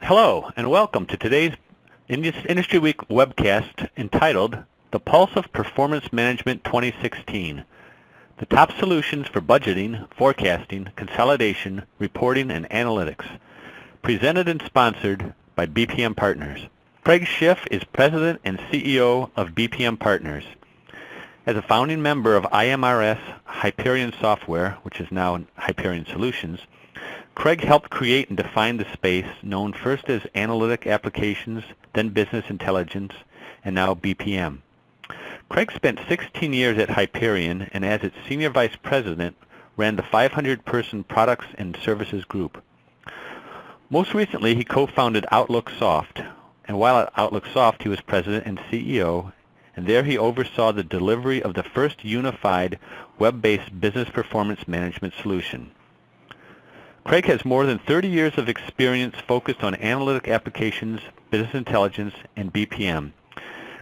Hello, and welcome to today's Industry Week webcast entitled The Pulse of Performance Management 2016, the top solutions for budgeting, forecasting, consolidation, reporting, and analytics, presented and sponsored by BPM Partners. Craig Schiff is President and CEO of BPM Partners. As a founding member of IMRS Hyperion Software, which is now Hyperion Solutions, Craig helped create and define the space known first as analytic applications, then business intelligence, and now BPM. Craig spent 16 years at Hyperion and as its senior vice president ran the 500-person products and services group. Most recently, he co-founded Outlook Soft, and while at Outlook Soft, he was president and CEO, and there he oversaw the delivery of the first unified web-based business performance management solution. Craig has more than 30 years of experience focused on analytic applications, business intelligence, and BPM.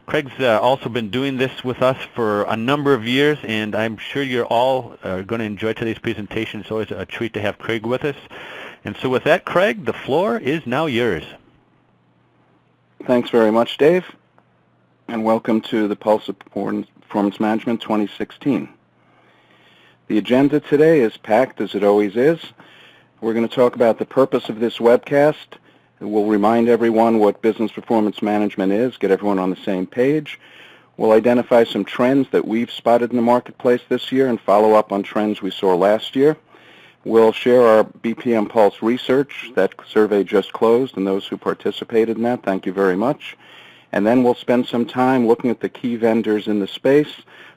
Craig's also been doing this with us for a number of years, and I'm sure you're all going to enjoy today's presentation. It's always a treat to have Craig with us. And so with that, Craig, the floor is now yours. Thanks very much, Dave, and welcome to the Pulse of Performance Management 2016. The agenda today is packed, as it always is. We're going to talk about the purpose of this webcast. We'll remind everyone what business performance management is, get everyone on the same page. We'll identify some trends that we've spotted in the marketplace this year and follow up on trends we saw last year. We'll share our BPM Pulse research. That survey just closed, and those who participated in that, thank you very much. And then we'll spend some time looking at the key vendors in the space.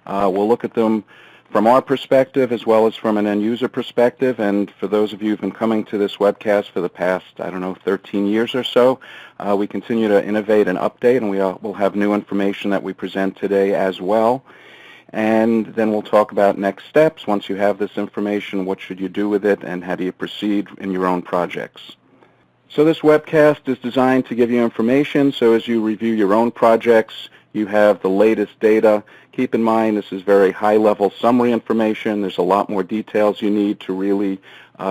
We'll look at them from our perspective as well as from an end-user perspective. And for those of you who've been coming to this webcast for the past, 13 years or so, we continue to innovate and update, and we'll have new information that we present today as well. And then we'll talk about next steps. Once you have this information, what should you do with it, and how do you proceed in your own projects? So this webcast is designed to give you information, so as you review your own projects, you have the latest data. Keep in mind this is very high-level summary information. There's a lot more details you need to really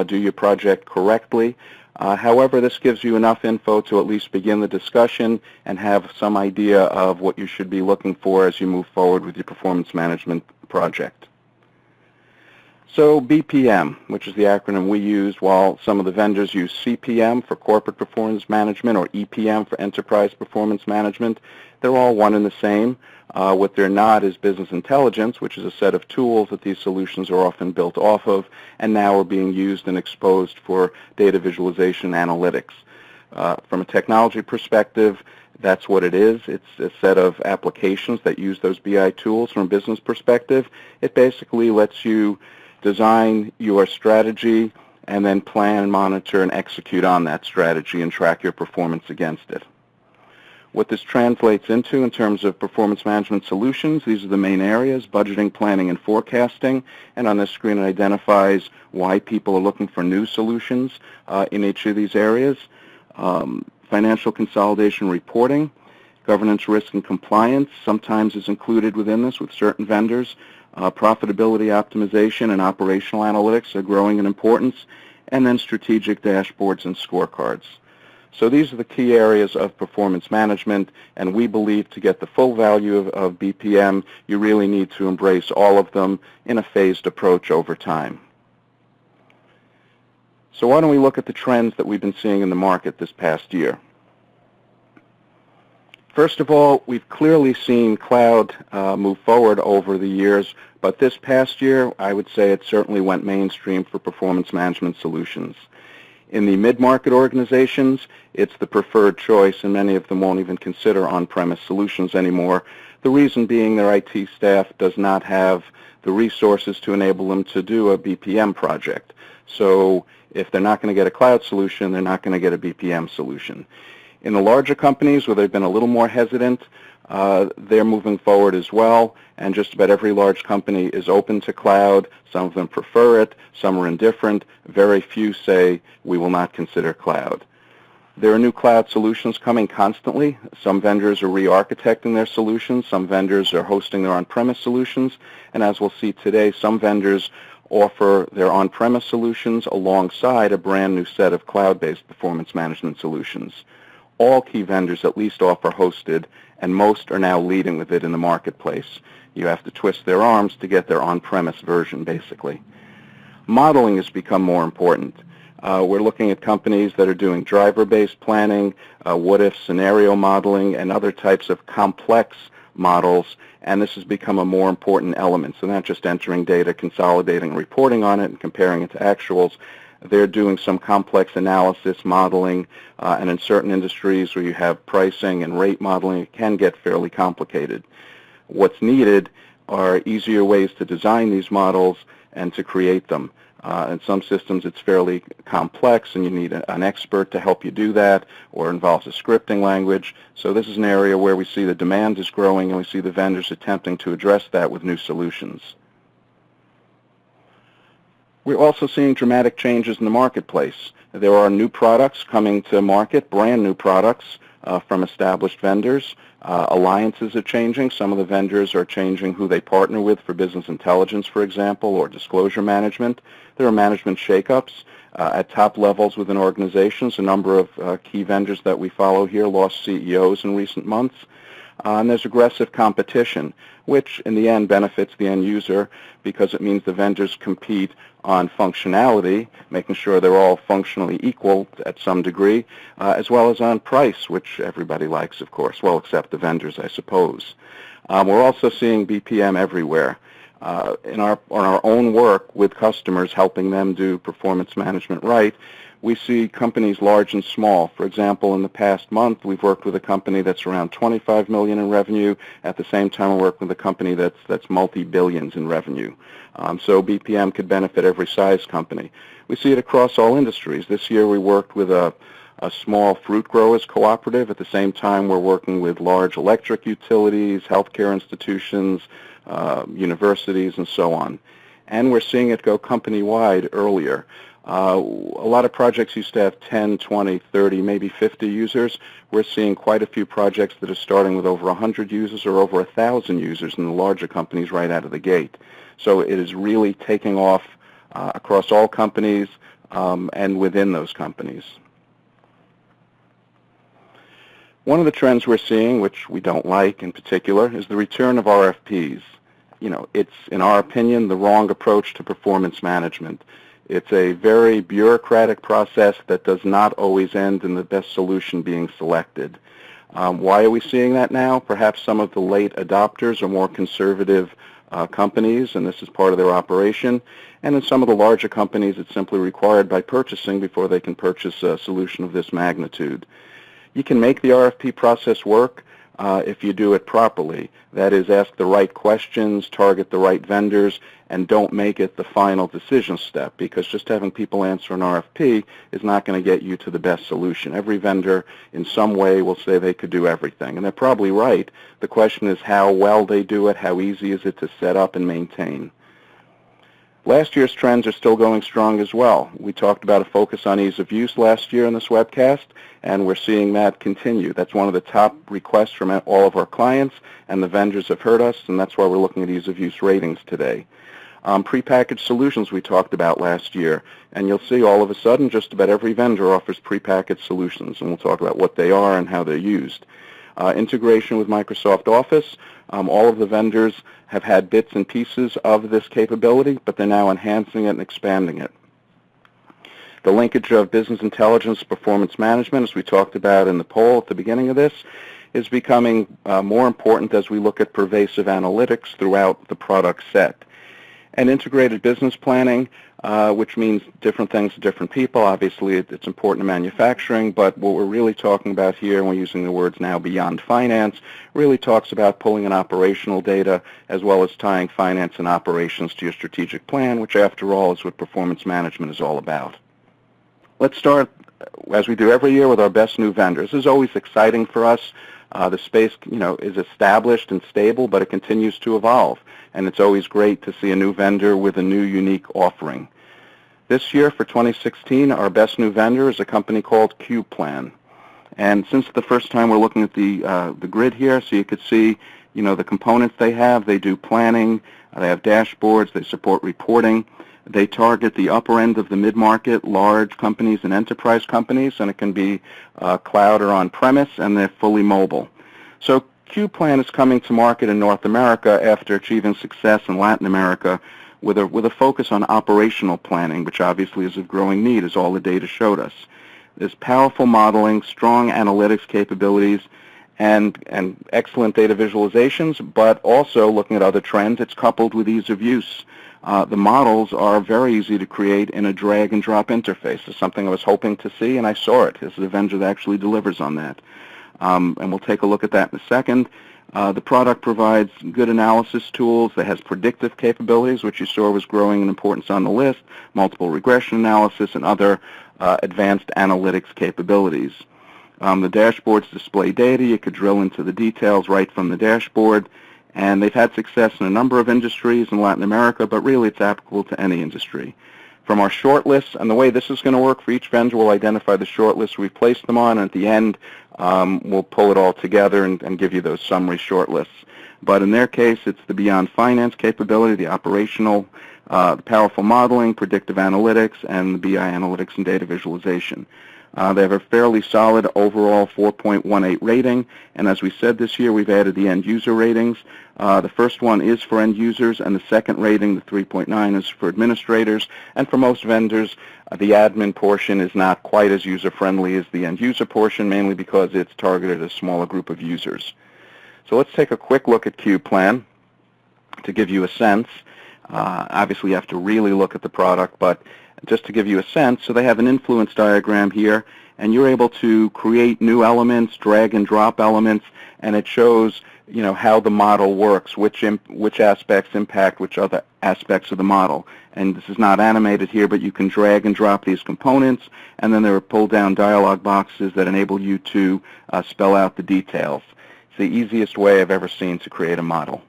do your project correctly. However, this gives you enough info to at least begin the discussion and have some idea of what you should be looking for as you move forward with your performance management project. So BPM, which is the acronym we use, while some of the vendors use CPM for corporate performance management or EPM for enterprise performance management, they're all one and the same. What they're not is business intelligence, which is a set of tools that these solutions are often built off of and now are being used and exposed for data visualization and analytics. From a technology perspective, that's what it is. It's a set of applications that use those BI tools. From a business perspective, it basically lets you design your strategy and then plan, monitor, and execute on that strategy and track your performance against it. What this translates into in terms of performance management solutions, these are the main areas: budgeting, planning, and forecasting. And on this screen it identifies why people are looking for new solutions in each of these areas. Financial consolidation reporting, governance, risk, and compliance sometimes is included within this with certain vendors. Profitability optimization and operational analytics are growing in importance, and then strategic dashboards and scorecards. So these are the key areas of performance management, and we believe to get the full value of BPM, you really need to embrace all of them in a phased approach over time. So why don't we look at the trends that we've been seeing in the market this past year? First of all, we've clearly seen cloud move forward over the years, but this past year, I would say it certainly went mainstream for performance management solutions. In the mid-market organizations, it's the preferred choice, and many of them won't even consider on-premise solutions anymore. The reason being their IT staff does not have the resources to enable them to do a BPM project. So if they're not going to get a cloud solution, they're not going to get a BPM solution. In the larger companies where they've been a little more hesitant, they're moving forward as well, and just about every large company is open to cloud. Some of them prefer it, some are indifferent. Very few say, we will not consider cloud. There are new cloud solutions coming constantly. Some vendors are re-architecting their solutions. Some vendors are hosting their on-premise solutions. And as we'll see today, some vendors offer their on-premise solutions alongside a brand new set of cloud-based performance management solutions. All key vendors at least offer hosted, and most are now leading with it in the marketplace. You have to twist their arms to get their on-premise version, basically. Modeling has become more important. We're looking at companies that are doing driver-based planning, what-if scenario modeling, and other types of complex models, and this has become a more important element. So not just entering data, consolidating, reporting on it, and comparing it to actuals. They're doing some complex analysis, modeling, and in certain industries where you have pricing and rate modeling, it can get fairly complicated. What's needed are easier ways to design these models and to create them. In some systems it's fairly complex and you need an expert to help you do that, or involves a scripting language. So this is an area where we see the demand is growing and we see the vendors attempting to address that with new solutions. We're also seeing dramatic changes in the marketplace. There are new products coming to market, brand new products from established vendors. Alliances are changing. Some of the vendors are changing who they partner with for business intelligence, for example, or disclosure management. There are management shakeups at top levels within organizations. A number of key vendors that we follow here lost CEOs in recent months. And there's aggressive competition, which in the end benefits the end user because it means the vendors compete on functionality, making sure they're all functionally equal at some degree, as well as on price, which everybody likes, of course, well, except the vendors, I suppose. We're also seeing BPM everywhere. On our own work with customers, helping them do performance management right, we see companies large and small. For example, in the past month, we've worked with a company that's around $25 million in revenue. At the same time, we work with a company that's multi-billions in revenue. So BPM could benefit every size company. We see it across all industries. This year, we worked with a small fruit growers cooperative. At the same time, we're working with large electric utilities, healthcare institutions, universities, and so on. And we're seeing it go company-wide earlier. A lot of projects used to have 10, 20, 30, maybe 50 users. We're seeing quite a few projects that are starting with over 100 users or over 1,000 users in the larger companies right out of the gate. So it is really taking off across all companies and within those companies. One of the trends we're seeing, which we don't like in particular, is the return of RFPs. You know, it's, in our opinion, the wrong approach to performance management. It's a very bureaucratic process that does not always end in the best solution being selected. Why are we seeing that now? Perhaps some of the late adopters are more conservative companies, and this is part of their operation. And in some of the larger companies, it's simply required by purchasing before they can purchase a solution of this magnitude. You can make the RFP process work if you do it properly. That is, ask the right questions, target the right vendors, and don't make it the final decision step, because just having people answer an RFP is not going to get you to the best solution. Every vendor in some way will say they could do everything, and they're probably right. The question is how well they do it, how easy is it to set up and maintain. Last year's trends are still going strong as well. We talked about a focus on ease of use last year in this webcast, and we're seeing that continue. That's one of the top requests from all of our clients, and the vendors have heard us, and that's why we're looking at ease of use ratings today. Prepackaged solutions we talked about last year, and you'll see all of a sudden just about every vendor offers prepackaged solutions, and we'll talk about what they are and how they're used. Integration with Microsoft Office. All of the vendors have had bits and pieces of this capability, but they're now enhancing it and expanding it. The linkage of business intelligence performance management, as we talked about in the poll at the beginning of this, is becoming more important as we look at pervasive analytics throughout the product set. And integrated business planning, which means different things to different people. Obviously, it's important to manufacturing, but what we're really talking about here, and we're using the words now beyond finance, really talks about pulling in operational data as well as tying finance and operations to your strategic plan, which after all is what performance management is all about. Let's start, as we do every year, with our best new vendors. This is always exciting for us. The space, is established and stable, but it continues to evolve. And it's always great to see a new vendor with a new, unique offering. This year, for 2016, our best new vendor is a company called Cubeplan. And since the first time we're looking at the grid here, so you could see, the components they have. They do planning. They have dashboards. They support reporting. They target the upper end of the mid-market, large companies and enterprise companies, and it can be cloud or on-premise, and they're fully mobile. So Cubeplan is coming to market in North America after achieving success in Latin America with a focus on operational planning, which obviously is of growing need, as all the data showed us. There's powerful modeling, strong analytics capabilities, and excellent data visualizations, but also looking at other trends, it's coupled with ease of use. The models are very easy to create in a drag-and-drop interface. It's something I was hoping to see, and I saw it. This is a vendor that actually delivers on that. And we'll take a look at that in a second. The product provides good analysis tools that has predictive capabilities, which you saw was growing in importance on the list, multiple regression analysis, and other advanced analytics capabilities. The dashboards display data. You could drill into the details right from the dashboard. And they've had success in a number of industries in Latin America, but really it's applicable to any industry. From our shortlists, and the way this is going to work for each vendor, we'll identify the shortlists we've placed them on, and at the end we'll pull it all together and give you those summary shortlists. But in their case, it's the Beyond Finance capability, the operational, the powerful modeling, predictive analytics, and the BI analytics and data visualization. They have a fairly solid overall 4.18 rating, and as we said this year, we've added the end user ratings. The first one is for end users, and the second rating, the 3.9, is for administrators. And for most vendors, the admin portion is not quite as user-friendly as the end user portion, mainly because it's targeted at a smaller group of users. So let's take a quick look at Cubeplan to give you a sense. Obviously, you have to really look at the product, but just to give you a sense, so they have an influence diagram here, and you're able to create new elements, drag and drop elements, and it shows, you know, how the model works, which aspects impact which other aspects of the model. And this is not animated here, but you can drag and drop these components, and then there are pull-down dialog boxes that enable you to spell out the details. It's the easiest way I've ever seen to create a model.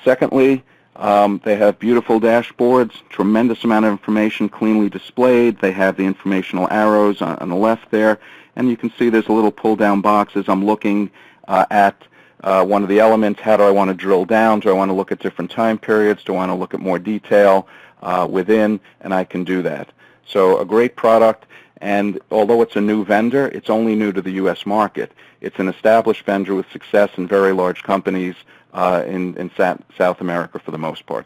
Secondly, they have beautiful dashboards, tremendous amount of information cleanly displayed. They have the informational arrows on the left there, and you can see there's a little pull-down box as I'm looking at one of the elements. How do I want to drill down? Do I want to look at different time periods? Do I want to look at more detail within? And I can do that. So a great product, and although it's a new vendor, it's only new to the U.S. market. It's an established vendor with success in very large companies in South America for the most part.